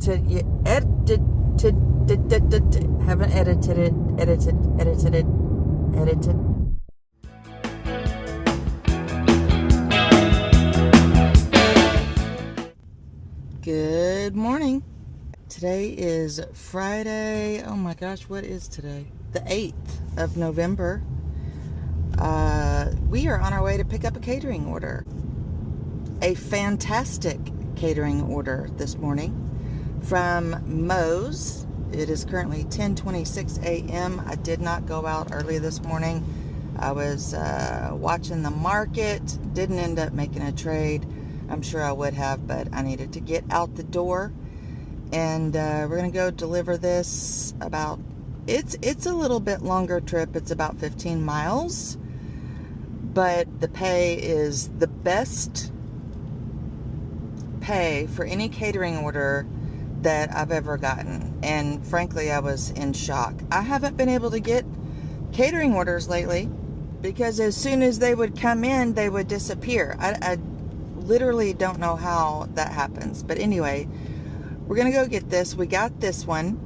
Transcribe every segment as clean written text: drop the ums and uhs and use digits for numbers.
haven't edited it. Good morning. Today is Friday. Oh my gosh, what is today? The 8th of November. We are on our way to pick up a catering order. A fantastic catering order this morning from Moe's. It is currently 10:26 a.m. I did not go out early this morning. I was watching the market. Didn't end up making a trade. I'm sure I would have, but I needed to get out the door. And we're going to go deliver this about, it's a little bit longer trip. It's about 15 miles. But the pay is the best pay for any catering order that I've ever gotten. And frankly, I was in shock. I haven't been able to get catering orders lately because as soon as they would come in, they would disappear. I literally don't know how that happens. But anyway, we're going to go get this. We got this one.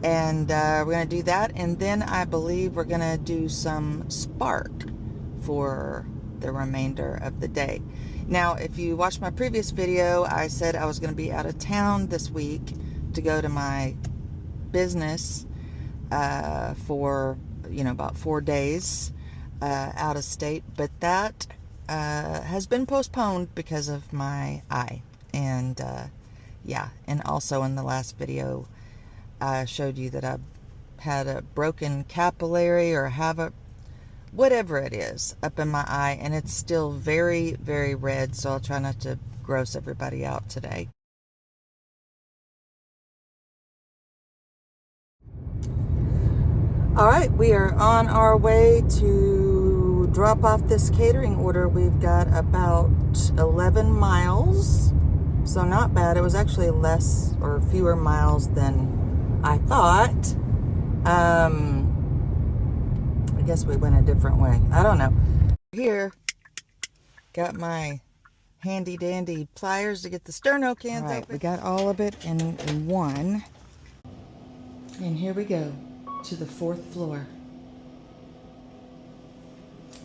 And we're going to do that. And then I believe we're going to do some Spark for the remainder of the day. Now, if you watched my previous video, I said I was going to be out of town this week to go to my business for, about 4 days out of state. But that has been postponed because of my eye. And and also in the last video, I showed you that I had a broken capillary or have a whatever it is up in my eye, and it's still very, very red, so I'll try not to gross everybody out today. All right, we are on our way to drop off this catering order. We've got about 11 miles, so not bad. It was actually less or fewer miles than I thought. I guess we went a different way. I don't know. Here, got my handy dandy pliers to get the sterno cans open. We got all of it in one. And here we go to the 4th floor.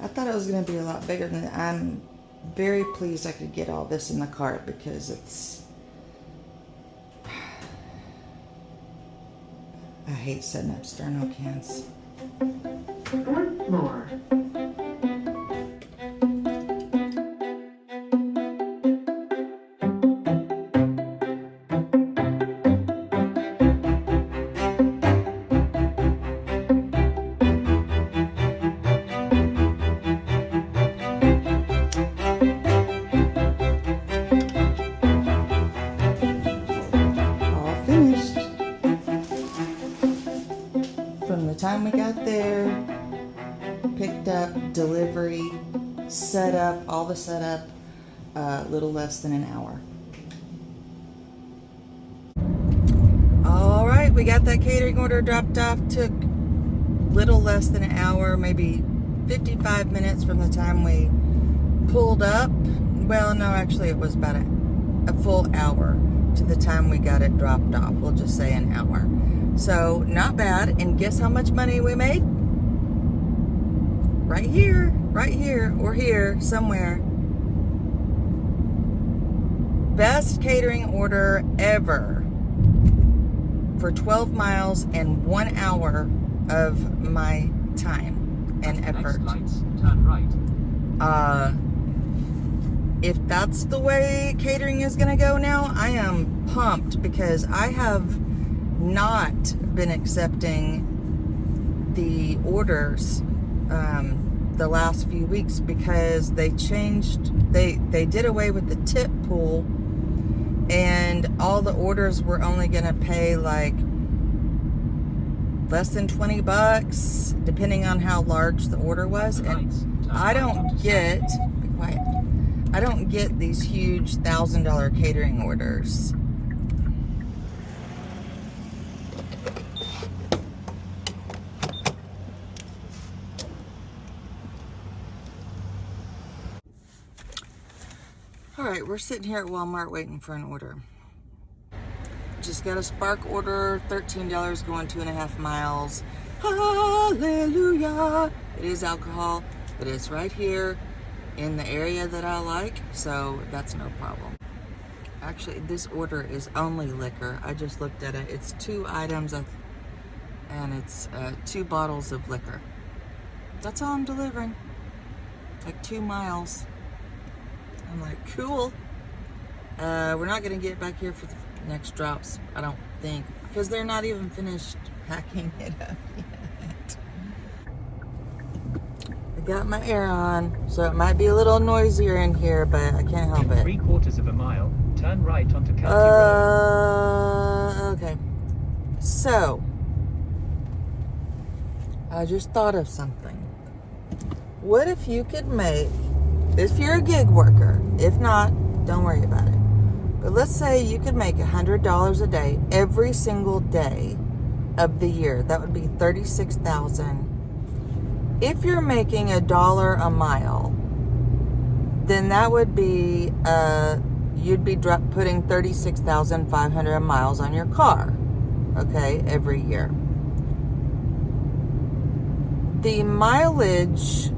I thought it was going to be a lot bigger than that. I'm very pleased I could get all this in the cart because it's... I hate setting up sterno cans. 4th floor. All finished. From the time we got there, picked up, delivery, set up, all the setup, a little less than an hour. All right, we got that catering order dropped off. Took little less than an hour, maybe 55 minutes from the time we pulled up. Well, no, actually it was about a full hour to the time we got it dropped off. We'll just say an hour. So not bad. And guess how much money we made? Right here, or here, somewhere. Best catering order ever for 12 miles and 1 hour of my time and effort. Next lights, turn right. If that's the way catering is going to go now, I am pumped because I have not been accepting the orders the last few weeks because they changed, they did away with the tip pool, and all the orders were only going to pay like less than $20 depending on how large the order was. And I don't get, be quiet, I don't get these huge $1,000 catering orders. All right, we're sitting here at Walmart waiting for an order. just got a Spark order, $13 going 2.5 miles. Hallelujah. It is alcohol, but it's right here in the area that I like, so that's no problem. Actually, this order is only liquor. I just looked at it. It's 2 items and it's 2 bottles of liquor. That's all I'm delivering. Like 2 miles. I'm like, cool. We're not gonna get back here for the next drops, I don't think, because they're not even finished packing it up yet. I got my air on, so it might be a little noisier in here, but I can't help it. 3/4 of a mile, turn right onto County Road. Okay. So, I just thought of something. What if you could make, if you're a gig worker, if not, don't worry about it. But let's say you could make $100 a day every single day of the year. That would be $36,000. If you're making $1 a mile, then that would be you'd be putting 36,500 miles on your car, okay, every year. The mileage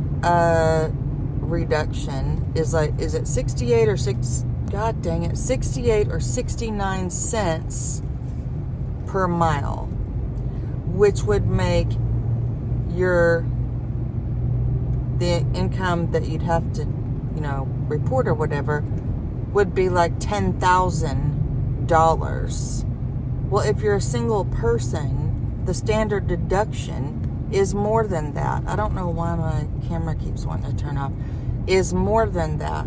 reduction is it 68 or 6? God dang it, 68 or 69 cents per mile, which would make the income that you'd have to, report or whatever, would be like $10,000. Well, if you're a single person, the standard deduction is more than that. I don't know why my camera keeps wanting to turn off. Is more than that.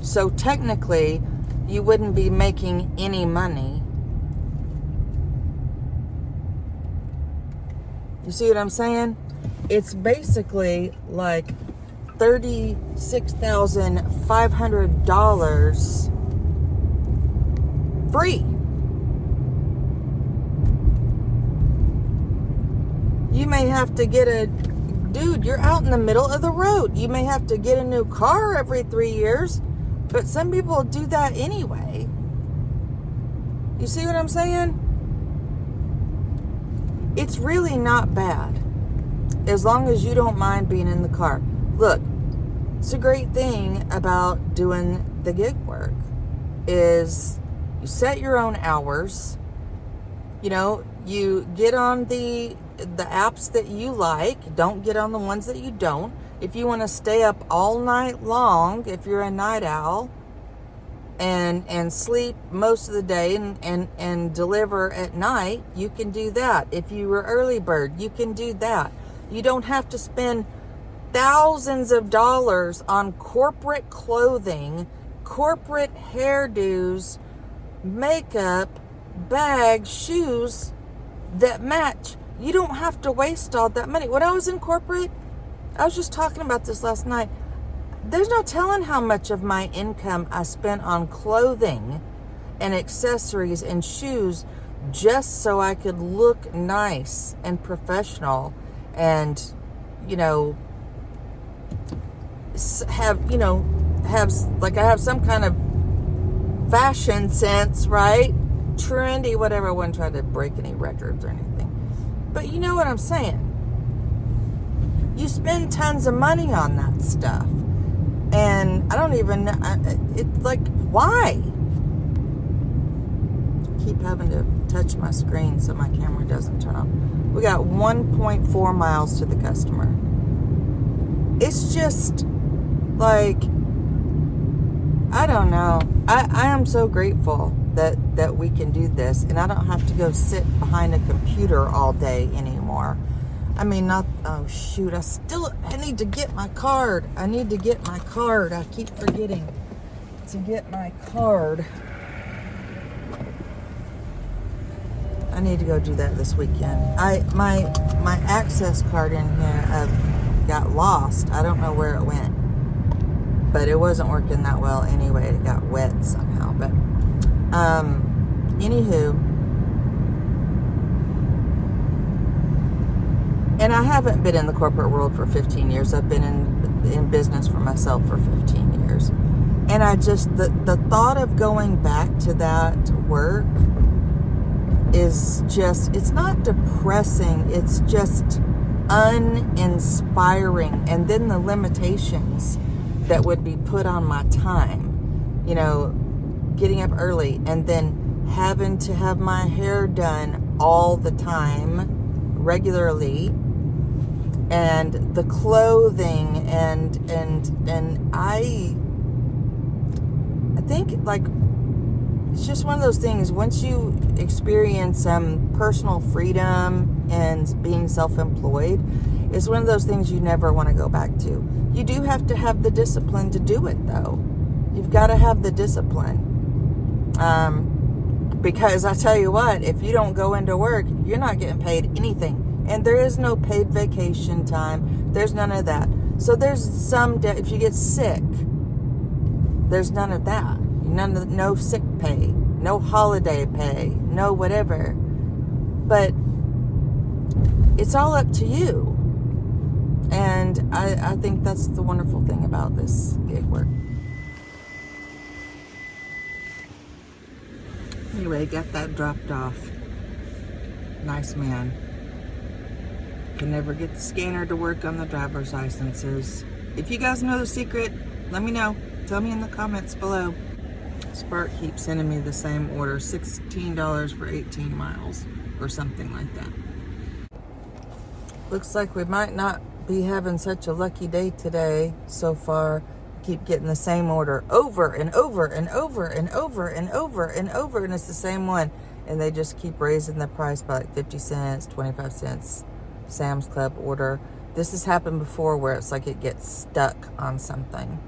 So technically, you wouldn't be making any money. You see what I'm saying? It's basically like $36,500 free. You may have to get dude, you're out in the middle of the road. You may have to get a new car every 3 years, but some people do that anyway. You see what I'm saying? It's really not bad, as long as you don't mind being in the car. Look, it's a great thing about doing the gig work is you set your own hours. You get on the apps that you like. Don't get on the ones that you don't. If you want to stay up all night long, if you're a night owl, and sleep most of the day and deliver at night, you can do that. If you were early bird, you can do that. You don't have to spend thousands of dollars on corporate clothing, corporate hairdos, makeup, bags, shoes that match. You don't have to waste all that money. When I was in corporate, I was just talking about this last night. There's no telling how much of my income I spent on clothing and accessories and shoes just so I could look nice and professional and, have I have some kind of fashion sense, right? Trendy, whatever. I wasn't trying to break any records or anything. But you know what I'm saying? You spend tons of money on that stuff. And I don't even, it's like, why? I keep having to touch my screen so my camera doesn't turn off. We got 1.4 miles to the customer. It's just like, I don't know. I am so grateful that we can do this, and I don't have to go sit behind a computer all day anymore. I mean, oh shoot, I need to get my card. I need to get my card. I keep forgetting to get my card. I need to go do that this weekend. My access card in here got lost. I don't know where it went, but it wasn't working that well anyway. It got wet somehow, but anywho, and I haven't been in the corporate world for 15 years. I've been in business for myself for 15 years. And I just, the thought of going back to that work is just, it's not depressing, it's just uninspiring. And then the limitations that would be put on my time, you know, getting up early and then having to have my hair done all the time, regularly, and the clothing, and I think, like, it's just one of those things. Once you experience some personal freedom and being self-employed, it's one of those things you never want to go back to. You do have to have the discipline to do it, though. You've got to have the discipline. Because I tell you what, if you don't go into work, you're not getting paid anything. And there is no paid vacation time. There's none of that. So there's some, if you get sick, there's none of that. No sick pay, no holiday pay, no whatever. But it's all up to you. And I think that's the wonderful thing about this gig work. Anyway, got that dropped off. Nice man. Can never get the scanner to work on the driver's licenses. If you guys know the secret, let me know. Tell me in the comments below. Spark keeps sending me the same order, $16 for 18 miles or something like that. Looks like we might not be having such a lucky day today so far. Keep getting the same order over and over and over and over and over and over, and it's the same one. And they just keep raising the price by like 50 cents, 25 cents. Sam's Club order. This has happened before where it's like it gets stuck on something.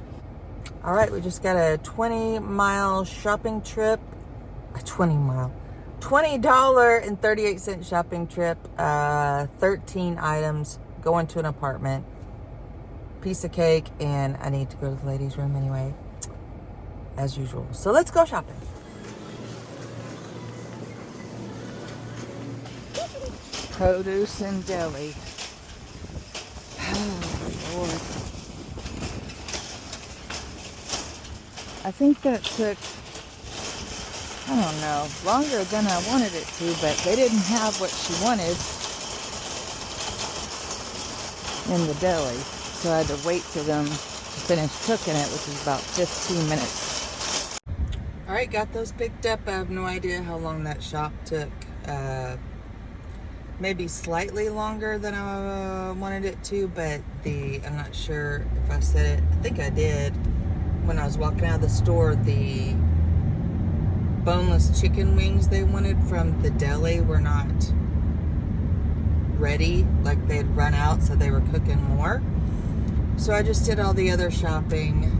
All right, we just got a 20-mile shopping trip. A $20.38 shopping trip. 13 items, going to an apartment. Piece of cake, and I need to go to the ladies' room anyway, as usual. So let's go shopping. Produce and deli. Oh, Lord. I think that took, I don't know, longer than I wanted it to, but they didn't have what she wanted in the deli. So I had to wait for them to finish cooking it, which is about 15 minutes. All right, got those picked up. I have no idea how long that shop took. Maybe slightly longer than I wanted it to, but I'm not sure if I said it. I think I did. When I was walking out of the store, the boneless chicken wings they wanted from the deli were not ready. Like, they had run out, so they were cooking more. So I just did all the other shopping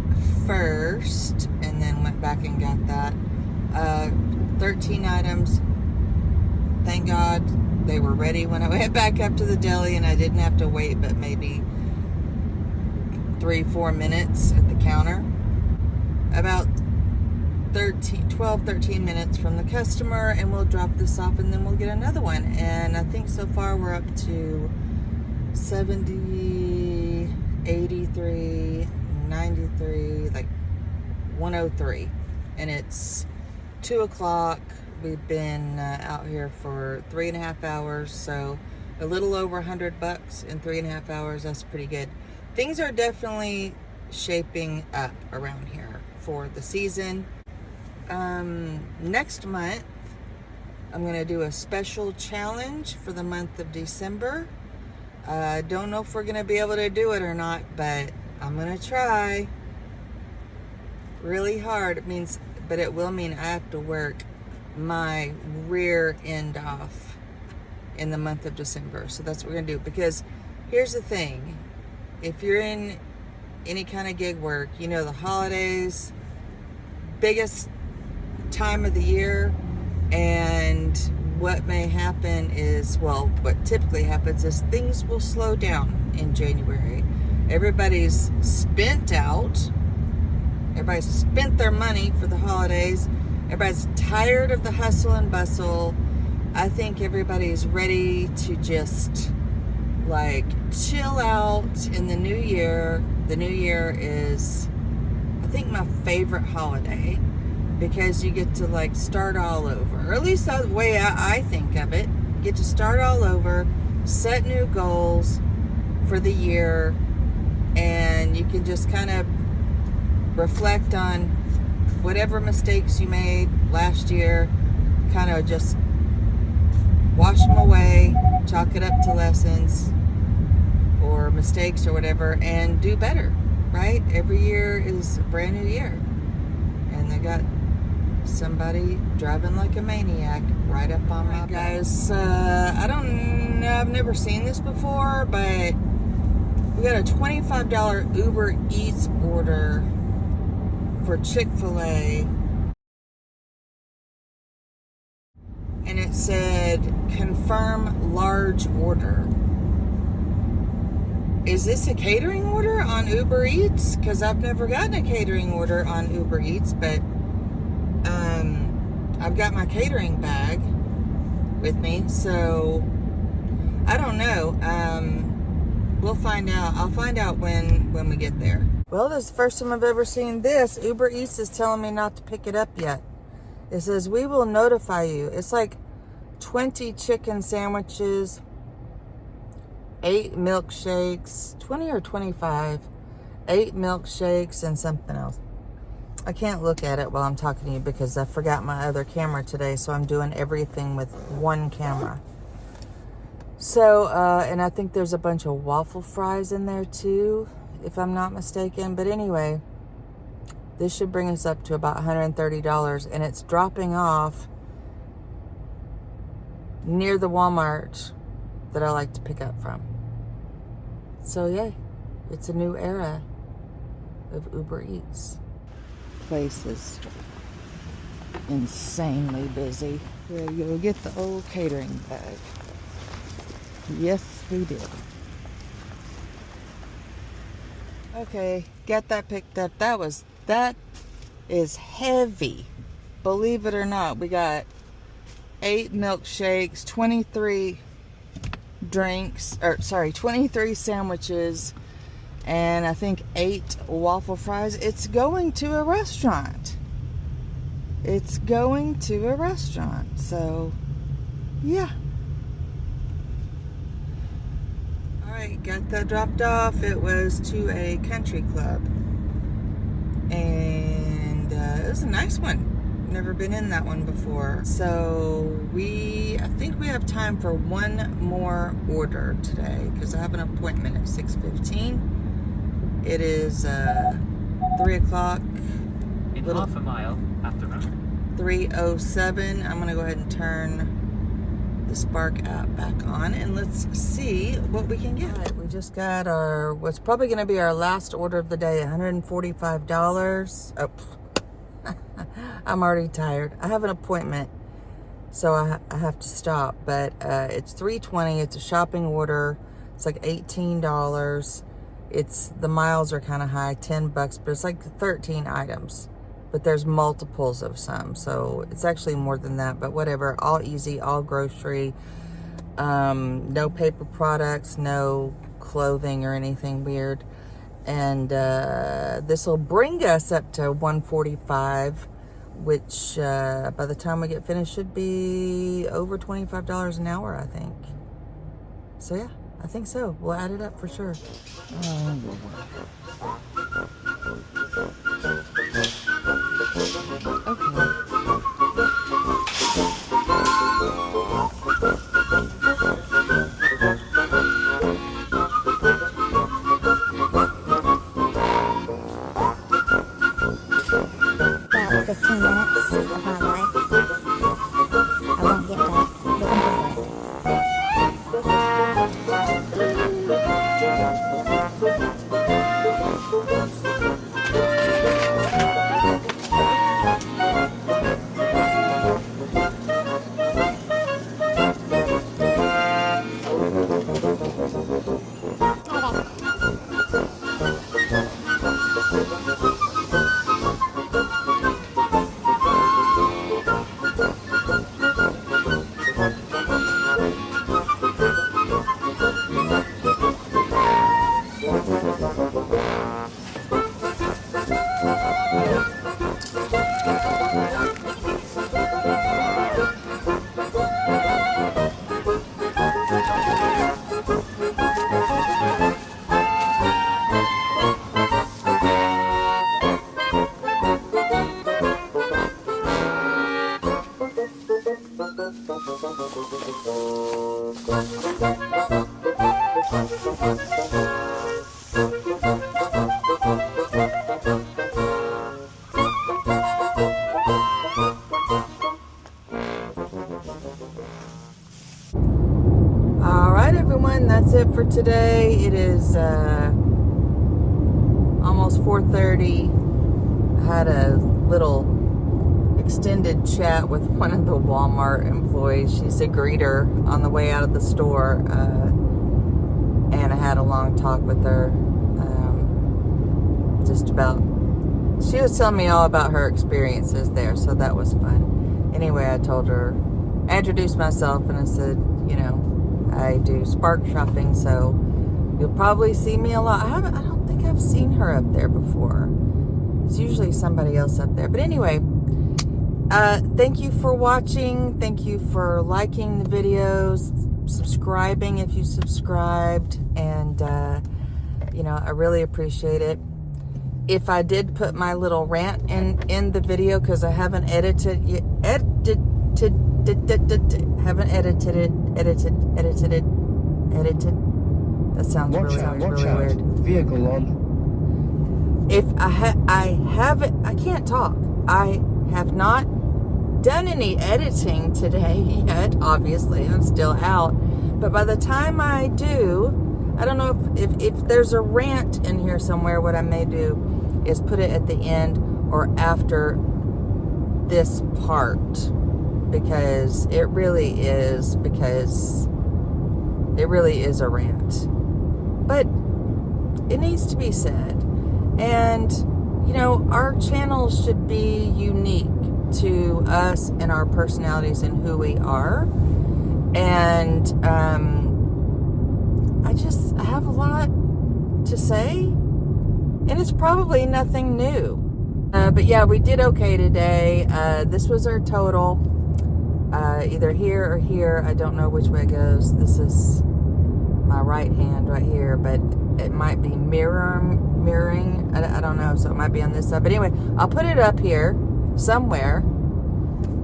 first and then went back and got that. 13 items. Thank God they were ready when I went back up to the deli, and I didn't have to wait but maybe 3-4 minutes at the counter. About 12-13 minutes from the customer, and we'll drop this off and then we'll get another one. And I think so far we're up to 70, 83, 93, like 103, and it's 2 o'clock. We've been out here for 3.5 hours, so a little over $100 in 3.5 hours. That's pretty good. Things are definitely shaping up around here for the season. Next month I'm gonna do a special challenge for the month of December. I don't know if we're gonna be able to do it or not, but I'm gonna try really hard. But it will mean I have to work my rear end off in the month of December. So that's what we're gonna do, because here's the thing. If you're in any kind of gig work, you know the holidays, biggest time of the year, and what may happen is, well, what typically happens is things will slow down in January. Everybody's spent out. Everybody's spent their money for the holidays. Everybody's tired of the hustle and bustle. I think everybody's ready to just like chill out in the new year. The new year is, I think my favorite holiday, because you get to like start all over, or at least that's the way I think of it. You get to start all over, set new goals for the year, and you can just kind of reflect on whatever mistakes you made last year, kind of just wash them away, chalk it up to lessons or mistakes or whatever, and do better, right? Every year is a brand new year. And they got somebody driving like a maniac right up on my back. Guys, I don't know, I've never seen this before, but we got a $25 Uber Eats order for Chick-fil-A. And it said, confirm large order. Is this a catering order on Uber Eats? Because I've never gotten a catering order on Uber Eats, but I've got my catering bag with me, so I don't know. We'll find out. I'll find out when we get there. Well, this is the first time I've ever seen this. Uber Eats is telling me not to pick it up yet. It says, we will notify you. It's like 20 chicken sandwiches, 8 milkshakes, 20 or 25, 8 milkshakes, and something else. I can't look at it while I'm talking to you because I forgot my other camera today, so I'm doing everything with one camera. So, and I think there's a bunch of waffle fries in there too, if I'm not mistaken. But anyway, this should bring us up to about $130, and it's dropping off near the Walmart that I like to pick up from. So yeah, it's a new era of Uber Eats. Place is insanely busy. Here you go, get the old catering bag. Yes, we did. Okay, got that picked up. That is heavy. Believe it or not, we got 8 milkshakes, 23 drinks, 23 sandwiches, and I think 8 waffle fries. It's going to a restaurant. It's going to a restaurant. So, yeah. Alright, got that dropped off. It was to a country club. And it was a nice one. Never been in that one before. So I think we have time for one more order today because I have an appointment at 6:15. It is 3 o'clock. In half a mile after road. 3:07. I'm gonna go ahead and turn the Spark app back on and let's see what we can get. Right, we just got what's probably gonna be our last order of the day, $145. Oh, I'm already tired. I have an appointment, so I have to stop, but it's $3.20. It's a shopping order. It's like $18. The miles are kind of high, $10, but it's like 13 items, but there's multiples of some, so it's actually more than that, but whatever. All easy, all grocery, no paper products, no clothing or anything weird. And this will bring us up to $145, which by the time we get finished should be over $25 an hour, I think. So yeah, I think so. We'll add it up for sure. About 15 minutes of my life. I won't get back looking for All right, everyone, that's it for today. It is almost 4:30. I had a little extended chat with one of the Walmart employees. She's a greeter on the way out of the store, and I had a long talk with her, just about, she was telling me all about her experiences there, so that was fun. Anyway, I introduced myself, and I said, you know, I do Spark shopping, so you'll probably see me a lot. I don't think I've seen her up there before. It's usually somebody else up there. But anyway, thank you for watching. Thank you for liking the videos, subscribing if you subscribed, and you know, I really appreciate it. If I did put my little rant in the video, because I haven't edited it. Haven't edited it. That sounds really weird. Vehicle on. If I haven't, I can't talk. I have not done any editing today yet. Obviously, I'm still out. But by the time I do, I don't know if there's a rant in here somewhere. What I may do is put it at the end or after this part. Because it really is a rant. But it needs to be said. And, you know, our channel should be unique to us and our personalities and who we are. And I have a lot to say. And it's probably nothing new. But yeah, we did okay today. This was our total. Either here or here. I don't know which way it goes. This is my right hand right here, but it might be mirroring. I don't know, so it might be on this side. But anyway, I'll put it up here somewhere.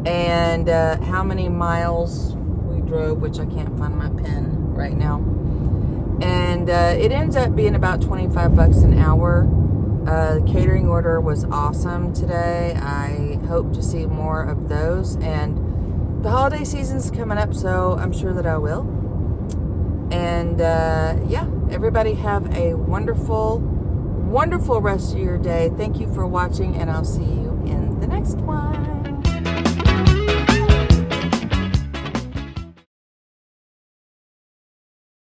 And how many miles we drove, which I can't find my pen right now. And it ends up being about $25 an hour. The catering order was awesome today. I hope to see more of those. And the holiday season's coming up, so I'm sure that I will. And yeah, everybody have a wonderful, wonderful rest of your day. Thank you for watching, and I'll see you in the next one.